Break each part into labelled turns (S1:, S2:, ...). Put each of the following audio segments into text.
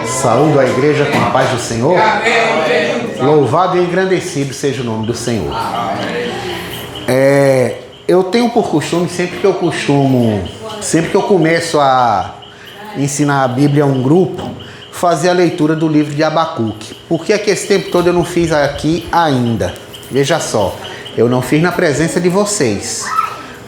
S1: Saúdo a igreja com a paz do Senhor. Louvado e engrandecido seja o nome do Senhor. Eu tenho por costume, sempre que eu começo a ensinar a Bíblia a um grupo, fazer a leitura do livro de Abacuque. Por que é que esse tempo todo eu não fiz aqui ainda? Veja só, eu não fiz na presença de vocês,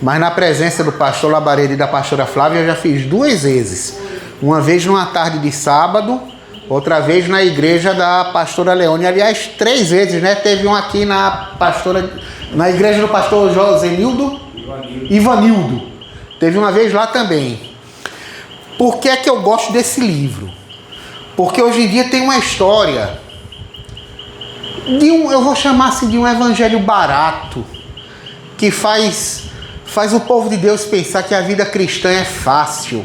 S1: mas na presença do pastor Labareda e da pastora Flávia eu já fiz 2 vezes. Uma vez numa tarde de sábado, outra vez na igreja da pastora Leone. Aliás, 3 vezes, né? Teve um aqui na igreja do pastor Josenildo Ivanildo. Teve uma vez lá também. Por que é que eu gosto desse livro? Porque hoje em dia tem uma história eu vou chamar assim de um evangelho barato, que faz o povo de Deus pensar que a vida cristã é fácil,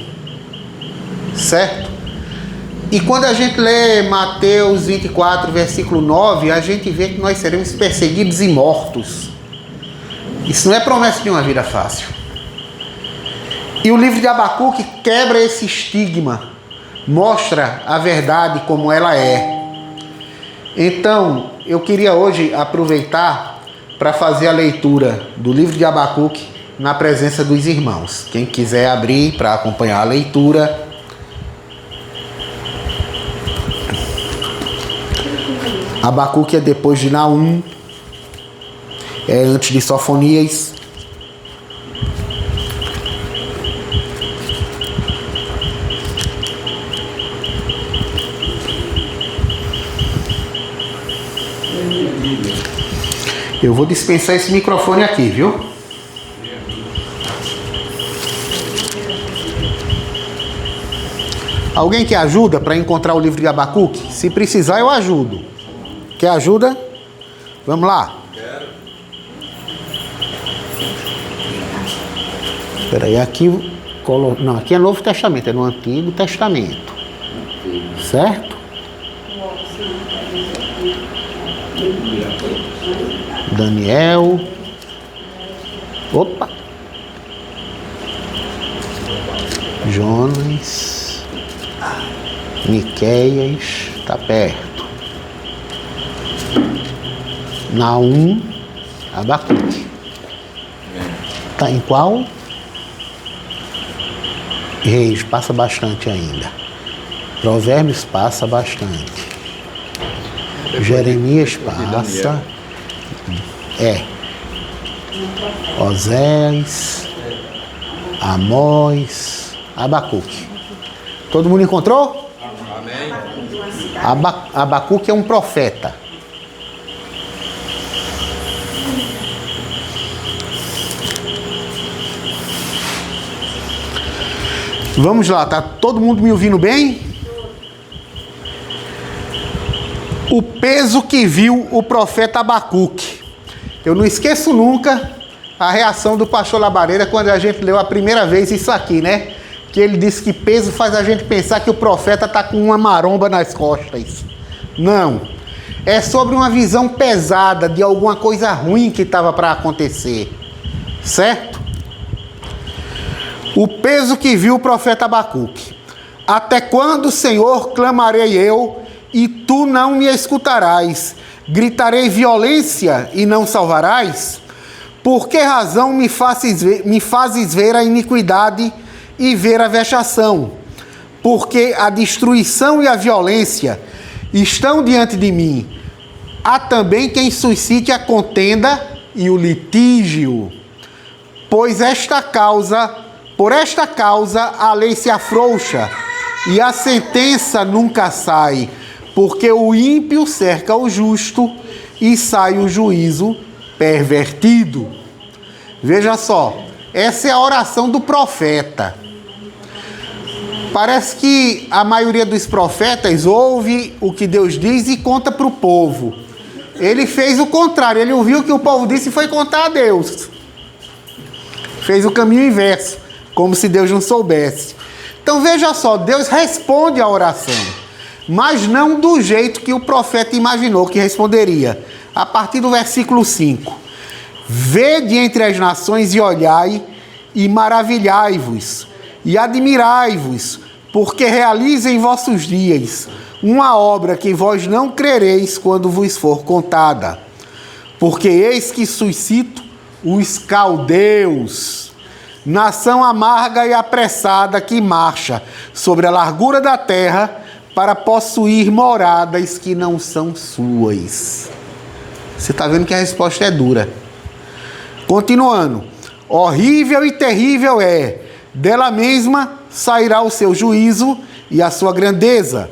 S1: certo? E quando a gente lê Mateus 24, versículo 9, a gente vê que nós seremos perseguidos e mortos. Isso não é promessa de uma vida fácil. E o livro de Abacuque quebra esse estigma, mostra a verdade como ela é. Então, eu queria hoje aproveitar para fazer a leitura do livro de Abacuque na presença dos irmãos. Quem quiser abrir para acompanhar a leitura. Abacuque é depois de Naum, é antes de Sofonias. Eu vou dispensar esse microfone aqui, viu? Alguém que ajuda para encontrar o livro de Abacuque? Se precisar, eu ajudo. Quer ajuda? Vamos lá. Espera aí, aqui é Novo Testamento, é no Antigo Testamento. Certo? Daniel. Opa. Jonas. Miqueias. Está perto. Naum. Abacuque. Está em qual? Reis, passa bastante ainda. Provérbios passa bastante. Jeremias passa. Oséias, Amós, Abacuque. Todo mundo encontrou?
S2: Amém.
S1: Abacuque é um profeta. Vamos lá, tá todo mundo me ouvindo bem? O peso que viu o profeta Abacuque. Eu não esqueço nunca a reação do pastor Labareda quando a gente leu a primeira vez isso aqui, né? Que ele disse que peso faz a gente pensar que o profeta está com uma maromba nas costas. Não. É sobre uma visão pesada de alguma coisa ruim que estava para acontecer. Certo? O peso que viu o profeta Abacuque. Até quando, Senhor, clamarei eu, e tu não me escutarás? Gritarei violência e não salvarás? Por que razão me fazes ver a iniquidade e ver a vexação? Porque a destruição e a violência estão diante de mim. Há também quem suscite a contenda e o litígio. Por esta causa a lei se afrouxa e a sentença nunca sai. Porque o ímpio cerca o justo e sai o juízo pervertido. Veja só, essa é a oração do profeta. Parece que a maioria dos profetas ouve o que Deus diz e conta para o povo. Ele fez o contrário, ele ouviu o que o povo disse e foi contar a Deus. Fez o caminho inverso, como se Deus não soubesse. Então veja só, Deus responde à oração, mas não do jeito que o profeta imaginou que responderia. A partir do versículo 5. Vede entre as nações e olhai, e maravilhai-vos, e admirai-vos, porque realize em vossos dias uma obra que vós não crereis quando vos for contada. Porque eis que suscito os caldeus, nação amarga e apressada que marcha sobre a largura da terra para possuir moradas que não são suas. Você está vendo que a resposta é dura. Continuando. Horrível e terrível é, dela mesma sairá o seu juízo e a sua grandeza.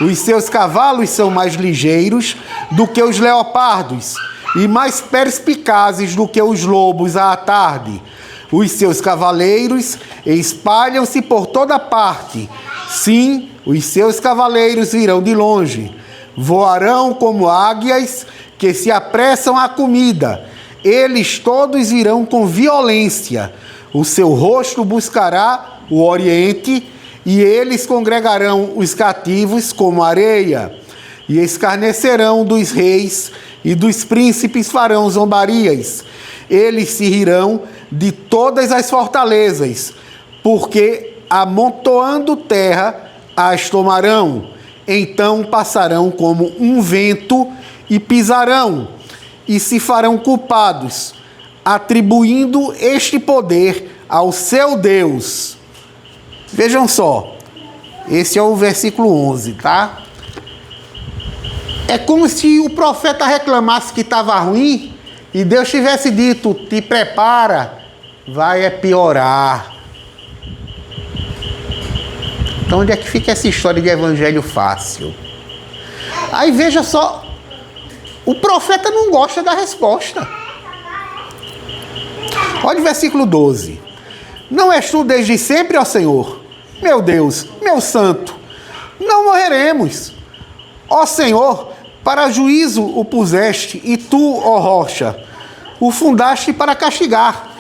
S1: Os seus cavalos são mais ligeiros do que os leopardos e mais perspicazes do que os lobos à tarde. Os seus cavaleiros espalham-se por toda parte. Sim, os seus cavaleiros virão de longe. Voarão como águias que se apressam à comida. Eles todos virão com violência. O seu rosto buscará o oriente, e eles congregarão os cativos como areia, e escarnecerão dos reis, e dos príncipes farão zombarias. Eles se rirão de todas as fortalezas, porque amontoando terra as tomarão. Então passarão como um vento e pisarão, e se farão culpados, atribuindo este poder ao seu Deus. Vejam só, esse é o versículo 11, tá? É como se o profeta reclamasse que estava ruim e Deus tivesse dito: te prepara, vai piorar. Então onde é que fica essa história de evangelho fácil? Aí veja só, o profeta não gosta da resposta. Olha o versículo 12. Não és tu desde sempre, ó Senhor, meu Deus, meu santo, não morreremos. Ó Senhor, para juízo o puseste, e tu, ó rocha, o fundaste para castigar.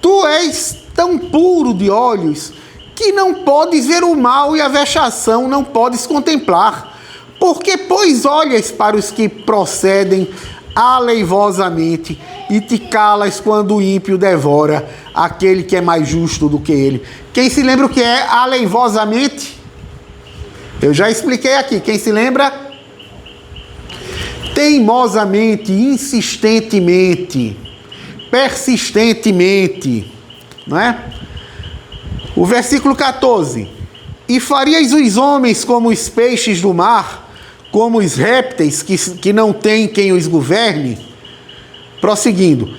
S1: Tu és tão puro de olhos que não podes ver o mal, e a vexação não podes contemplar. Porque, pois, olhas para os que procedem aleivosamente e te calas quando o ímpio devora aquele que é mais justo do que ele. Quem se lembra o que é aleivosamente? Eu já expliquei aqui. Quem se lembra? Teimosamente, insistentemente, persistentemente, não é? O versículo 14. E farias os homens como os peixes do mar, como os répteis que não têm quem os governe? Prosseguindo.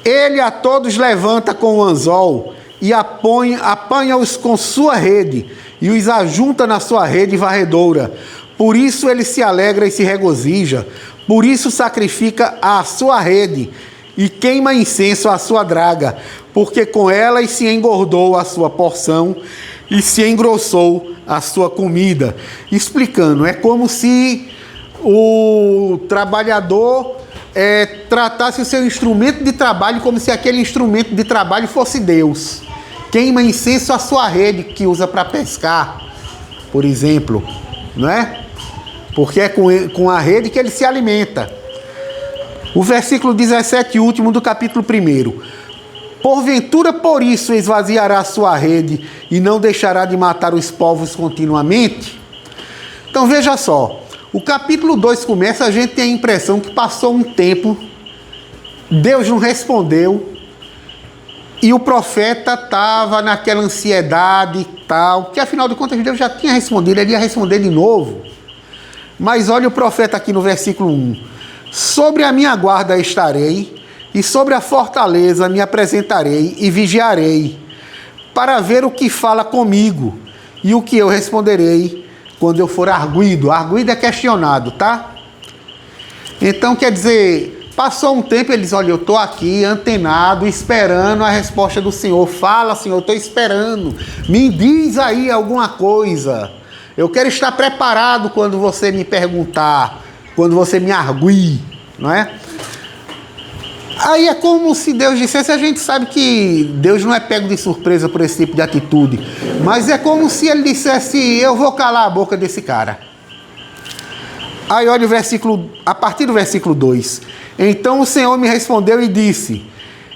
S1: Ele a todos levanta com o anzol e apanha-os com sua rede e os ajunta na sua rede varredora. Por isso ele se alegra e se regozija. Por isso sacrifica a sua rede e queima incenso à sua draga, porque com elas se engordou a sua porção e se engrossou a sua comida. Explicando, é como se o trabalhador tratasse o seu instrumento de trabalho como se aquele instrumento de trabalho fosse Deus. Queima incenso à sua rede que usa para pescar, por exemplo, não é? Porque é com a rede que ele se alimenta. O versículo 17, último do capítulo 1. Porventura por isso esvaziará sua rede e não deixará de matar os povos continuamente? Então veja só, o capítulo 2 começa, a gente tem a impressão que passou um tempo, Deus não respondeu, e o profeta estava naquela ansiedade e tal, que afinal de contas Deus já tinha respondido, ele ia responder de novo. Mas olha o profeta aqui no versículo 1. Sobre a minha guarda estarei, e sobre a fortaleza me apresentarei e vigiarei, para ver o que fala comigo, e o que eu responderei quando eu for arguido. Arguido é questionado, tá? Então, quer dizer, passou um tempo, ele diz: olha, eu estou aqui antenado, esperando a resposta do Senhor. Fala, Senhor, eu estou esperando. Me diz aí alguma coisa. Eu quero estar preparado quando você me perguntar, quando você me arguir, não é? Aí é como se Deus dissesse, a gente sabe que Deus não é pego de surpresa por esse tipo de atitude, mas é como se ele dissesse: eu vou calar a boca desse cara. Aí olha o versículo, a partir do versículo 2. Então o Senhor me respondeu e disse: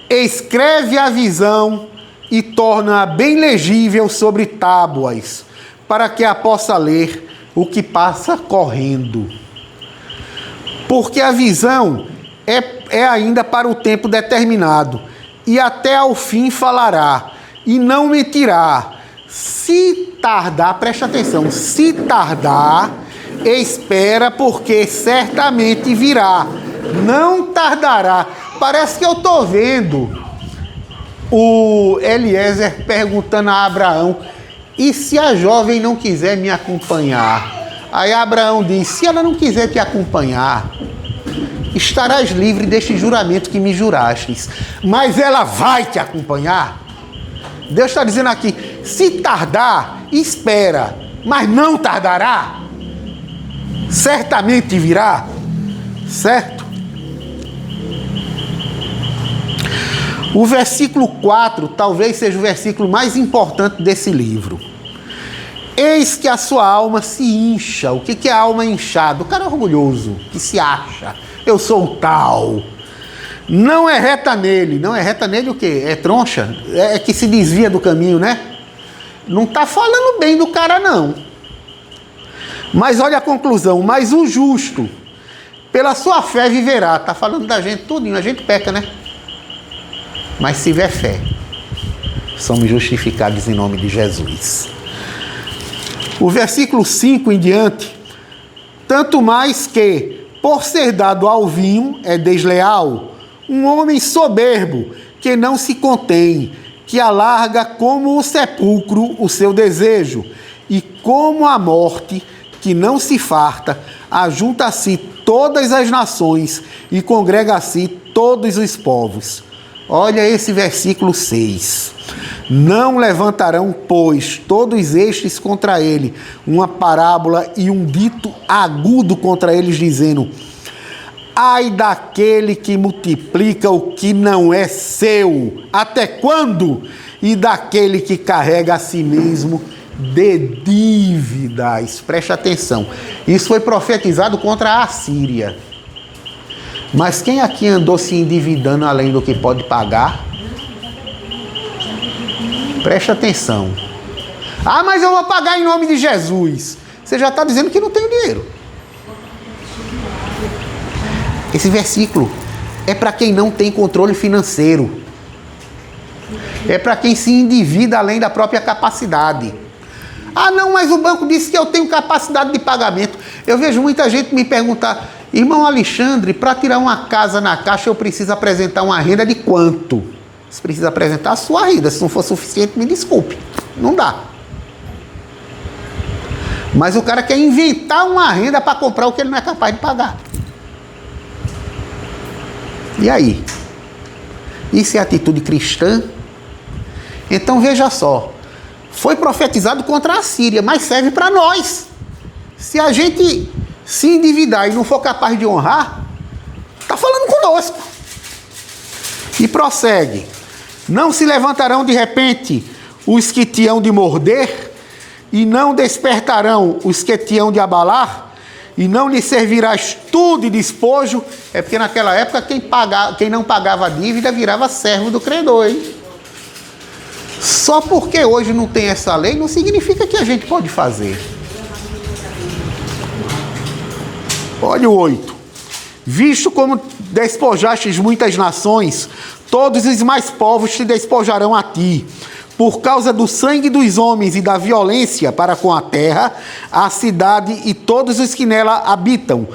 S1: escreve a visão e torna-a bem legível sobre tábuas, para que a possa ler o que passa correndo. Porque a visão é ainda para o tempo determinado, e até ao fim falará, e não mentirá. Se tardar, preste atenção, se tardar, espera, porque certamente virá, não tardará. Parece que eu estou vendo o Eliezer perguntando a Abraão, e se a jovem não quiser me acompanhar? Aí Abraão diz, se ela não quiser te acompanhar, estarás livre deste juramento que me jurastes, mas ela vai te acompanhar. Deus está dizendo aqui, se tardar, espera, mas não tardará, certamente virá, certo? O versículo 4 talvez seja o versículo mais importante desse livro. Eis que a sua alma se incha. O que é a alma inchada? O cara é orgulhoso, que se acha. Eu sou o tal. Não é reta nele. Não é reta nele o quê? É troncha? É que se desvia do caminho, né? Não está falando bem do cara, não. Mas olha a conclusão. Mas o justo, pela sua fé viverá. Está falando da gente tudinho. A gente peca, né? Mas se tiver fé, somos justificados em nome de Jesus. O versículo 5 em diante. Tanto mais que, por ser dado ao vinho, é desleal, um homem soberbo, que não se contém, que alarga como o sepulcro o seu desejo, e como a morte, que não se farta, ajunta a si todas as nações, e congrega a si todos os povos. Olha esse versículo 6. Não levantarão, pois, todos estes contra ele, uma parábola e um dito agudo contra eles, dizendo: ai daquele que multiplica o que não é seu, até quando? E daquele que carrega a si mesmo de dívidas. Preste atenção. Isso foi profetizado contra a Assíria. Mas quem aqui andou se endividando além do que pode pagar? Preste atenção. Ah, mas eu vou pagar em nome de Jesus. Você já está dizendo que não tem dinheiro. Esse versículo é para quem não tem controle financeiro. É para quem se endivida além da própria capacidade. Ah, não, mas o banco disse que eu tenho capacidade de pagamento. Eu vejo muita gente me perguntar: irmão Alexandre, para tirar uma casa na Caixa eu preciso apresentar uma renda de quanto? Você precisa apresentar a sua renda. Se não for suficiente, me desculpe. Não dá. Mas o cara quer inventar uma renda para comprar o que ele não é capaz de pagar. E aí? Isso é atitude cristã? Então veja só. Foi profetizado contra a Síria, mas serve para nós. Se a gente se endividar e não for capaz de honrar, está falando conosco. E prossegue. Não se levantarão de repente os que te hão de morder, e não despertarão os que te hão de abalar, e não lhe servirás tu de despojo. É porque naquela época quem não pagava a dívida virava servo do credor, hein? Só porque hoje não tem essa lei, não significa que a gente pode fazer. Olha o 8. Visto como despojastes muitas nações, todos os mais povos te despojarão a ti. Por causa do sangue dos homens e da violência para com a terra, a cidade e todos os que nela habitam.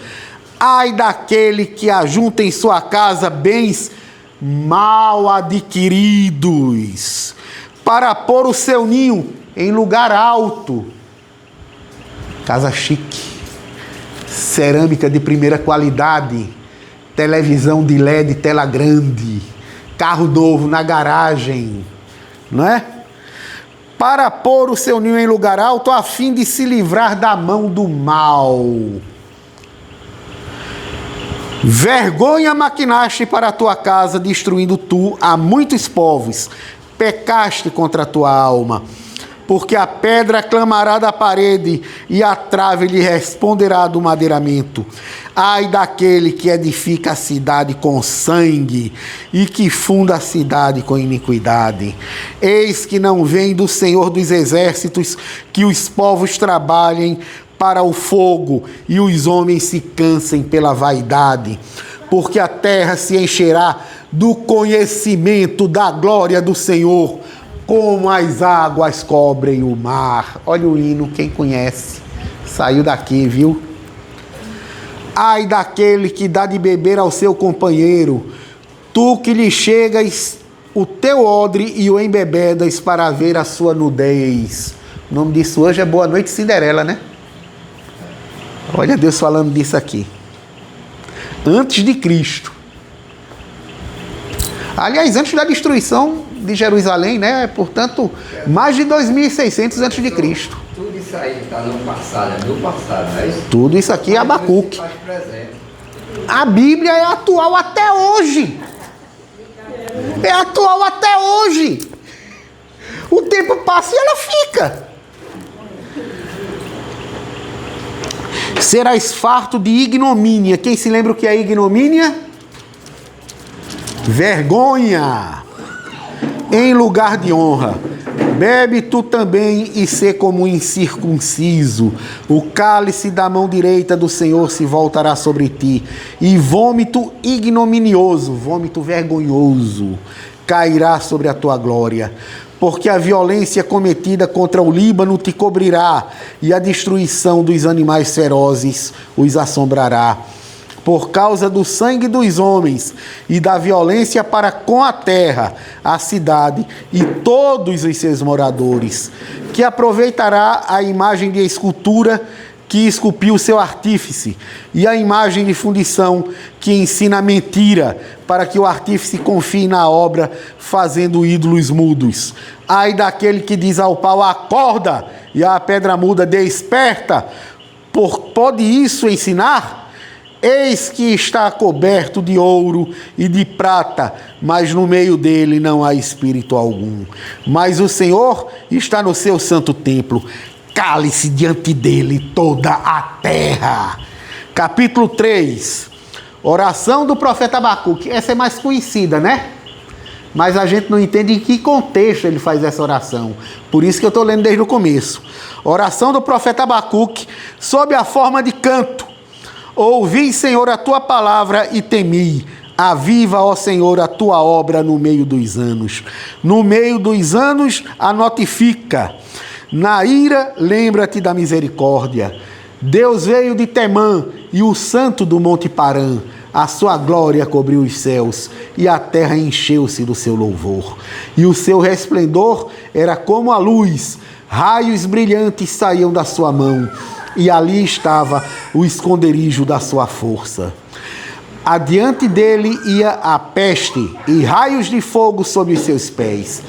S1: Ai daquele que ajunta em sua casa bens mal adquiridos, para pôr o seu ninho em lugar alto. Casa chique, cerâmica de primeira qualidade, televisão de LED, tela grande, carro novo na garagem, não é? Para pôr o seu ninho em lugar alto, a fim de se livrar da mão do mal. Vergonha maquinaste para a tua casa, destruindo tu a muitos povos. Pecaste contra a tua alma. porque a pedra clamará da parede e a trave lhe responderá do madeiramento. Ai daquele que edifica a cidade com sangue e que funda a cidade com iniquidade. Eis que não vem do Senhor dos exércitos que os povos trabalhem para o fogo e os homens se cansem pela vaidade, porque a terra se encherá do conhecimento da glória do Senhor, como as águas cobrem o mar. Olha o hino, quem conhece, saiu daqui, viu? Ai daquele que dá de beber ao seu companheiro, tu que lhe chegas o teu odre e o embebedas para ver a sua nudez. O nome disso hoje é Boa Noite Cinderela, né? Olha Deus falando disso aqui. Antes de Cristo. Aliás, antes da destruição de Jerusalém, né? Portanto, mais de 2.600 antes de Cristo.
S2: Tudo isso aí está no passado, é no passado, não é isso?
S1: Tudo isso aqui é Abacuque. A Bíblia é atual até hoje. É atual até hoje. O tempo passa e ela fica. Serás farto de ignomínia. Quem se lembra o que é ignomínia? Vergonha em lugar de honra. Bebe tu também e sê como um incircunciso. O cálice da mão direita do Senhor se voltará sobre ti, e vômito ignominioso, vômito vergonhoso, cairá sobre a tua glória. Porque a violência cometida contra o Líbano te cobrirá, e a destruição dos animais ferozes os assombrará. Por causa do sangue dos homens e da violência para com a terra, a cidade e todos os seus moradores, que aproveitará a imagem de escultura que esculpiu seu artífice, e a imagem de fundição que ensina mentira, para que o artífice confie na obra, fazendo ídolos mudos. Ai daquele que diz ao pau, acorda, e à pedra muda, desperta, pode isso ensinar? Eis que está coberto de ouro e de prata, mas no meio dele não há espírito algum. Mas o Senhor está no seu santo templo, cale-se diante dele toda a terra. Capítulo 3, oração do profeta Abacuque. Essa é mais conhecida, né? Mas a gente não entende em que contexto ele faz essa oração. Por isso que eu estou lendo desde o começo. Oração do profeta Abacuque, sob a forma de canto. Ouvi, Senhor, a tua palavra e temi. Aviva, ó Senhor, a tua obra no meio dos anos. No meio dos anos a notifica. Na ira, lembra-te da misericórdia. Deus veio de Temã e o santo do Monte Parã. A sua glória cobriu os céus e a terra encheu-se do seu louvor. E o seu resplendor era como a luz. Raios brilhantes saíam da sua mão. E ali estava o esconderijo da sua força. Adiante dele ia a peste e raios de fogo sob os seus pés.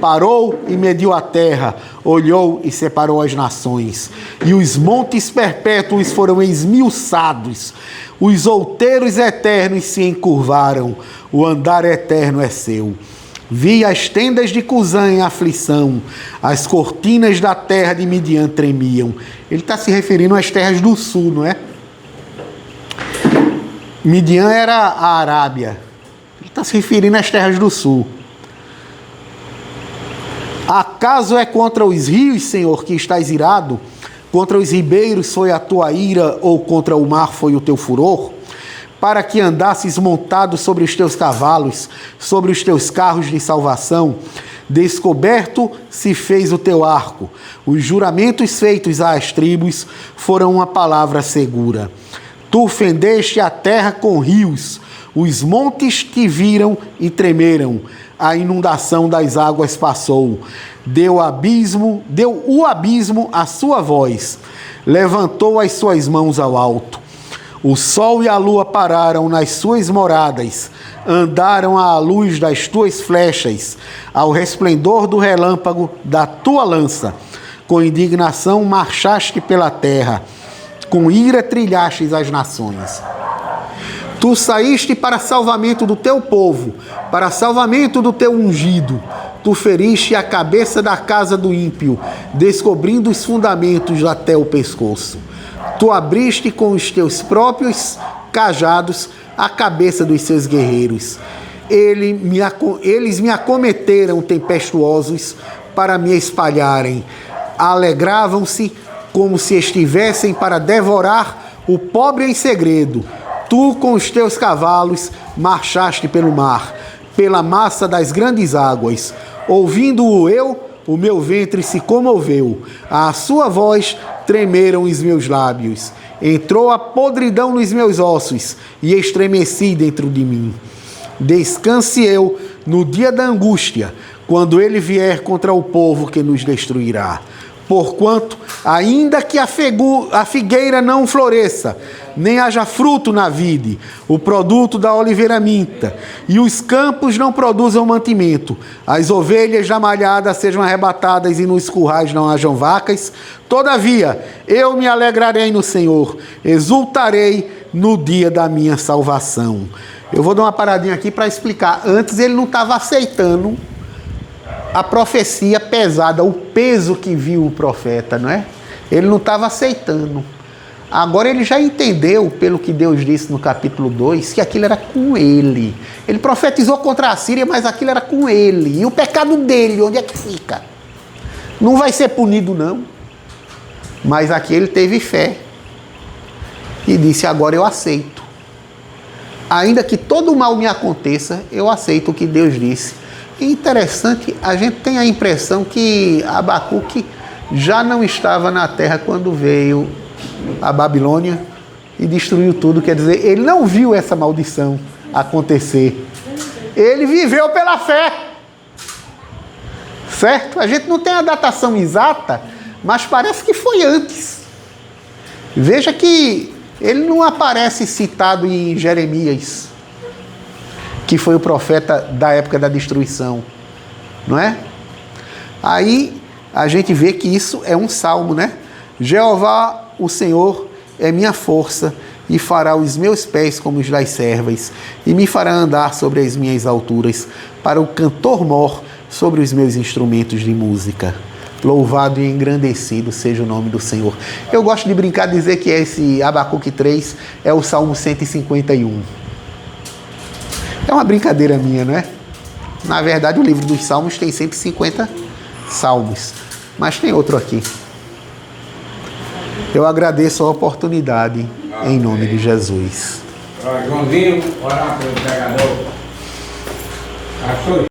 S1: Parou e mediu a terra, olhou e separou as nações. E os montes perpétuos foram esmiuçados. Os outeiros eternos se encurvaram. O andar eterno é seu. Vi as tendas de Cusã em aflição, as cortinas da terra de Midian tremiam. Ele está se referindo às terras do sul, não é? Midian era a Arábia. Ele está se referindo às terras do sul. Acaso é contra os rios, Senhor, que estás irado? Contra os ribeiros foi a tua ira, ou contra o mar foi o teu furor? Para que andasses montado sobre os teus cavalos, sobre os teus carros de salvação, descoberto se fez o teu arco. Os juramentos feitos às tribos foram uma palavra segura. Tu fendeste a terra com rios, os montes te viram e tremeram. A inundação das águas passou. Deu o abismo a sua voz. Levantou as suas mãos ao alto. O sol e a lua pararam nas suas moradas, andaram à luz das tuas flechas, ao resplendor do relâmpago da tua lança. Com indignação marchaste pela terra, com ira trilhastes as nações. Tu saíste para salvamento do teu povo, para salvamento do teu ungido. Tu feriste a cabeça da casa do ímpio, descobrindo os fundamentos até o pescoço. Tu abriste com os teus próprios cajados a cabeça dos seus guerreiros. Eles me acometeram tempestuosos para me espalharem. Alegravam-se como se estivessem para devorar o pobre em segredo. Tu, com os teus cavalos, marchaste pelo mar, pela massa das grandes águas. Ouvindo-o eu, o meu ventre se comoveu. À sua voz tremeram os meus lábios. Entrou a podridão nos meus ossos e estremeci dentro de mim. Descanse eu no dia da angústia, quando ele vier contra o povo que nos destruirá. Porquanto, ainda que a figueira não floresça, nem haja fruto na vide, o produto da oliveira minta, e os campos não produzam mantimento, as ovelhas da malhada sejam arrebatadas e nos currais não hajam vacas, todavia eu me alegrarei no Senhor, exultarei no dia da minha salvação. Eu vou dar uma paradinha aqui para explicar. Antes ele não estava aceitando a profecia pesada, o peso que viu o profeta, não é? Ele não estava aceitando. Agora ele já entendeu, pelo que Deus disse no capítulo 2, que aquilo era com ele. Ele profetizou contra a Síria, mas aquilo era com ele. E o pecado dele, onde é que fica? Não vai ser punido, não. Mas aqui ele teve fé. E disse, agora eu aceito. Ainda que todo mal me aconteça, eu aceito o que Deus disse. E interessante, a gente tem a impressão que Abacuque já não estava na terra quando veio a Babilônia e destruiu tudo. Quer dizer, ele não viu essa maldição acontecer. Ele viveu pela fé. Certo? A gente não tem a datação exata, mas parece que foi antes. Veja que ele não aparece citado em Jeremias, que foi o profeta da época da destruição, não é? Aí a gente vê que isso é um salmo, né? Jeová, o Senhor, é minha força e fará os meus pés como os das servas e me fará andar sobre as minhas alturas para o cantor-mor sobre os meus instrumentos de música. Louvado e engrandecido seja o nome do Senhor. Eu gosto de brincar, dizer que esse Abacuque 3 é o Salmo 151. É uma brincadeira minha, não é? Na verdade, o livro dos Salmos tem 150 salmos, mas tem outro aqui. Eu agradeço a oportunidade, em nome de Jesus.
S3: Joãozinho, orar pelo pregador.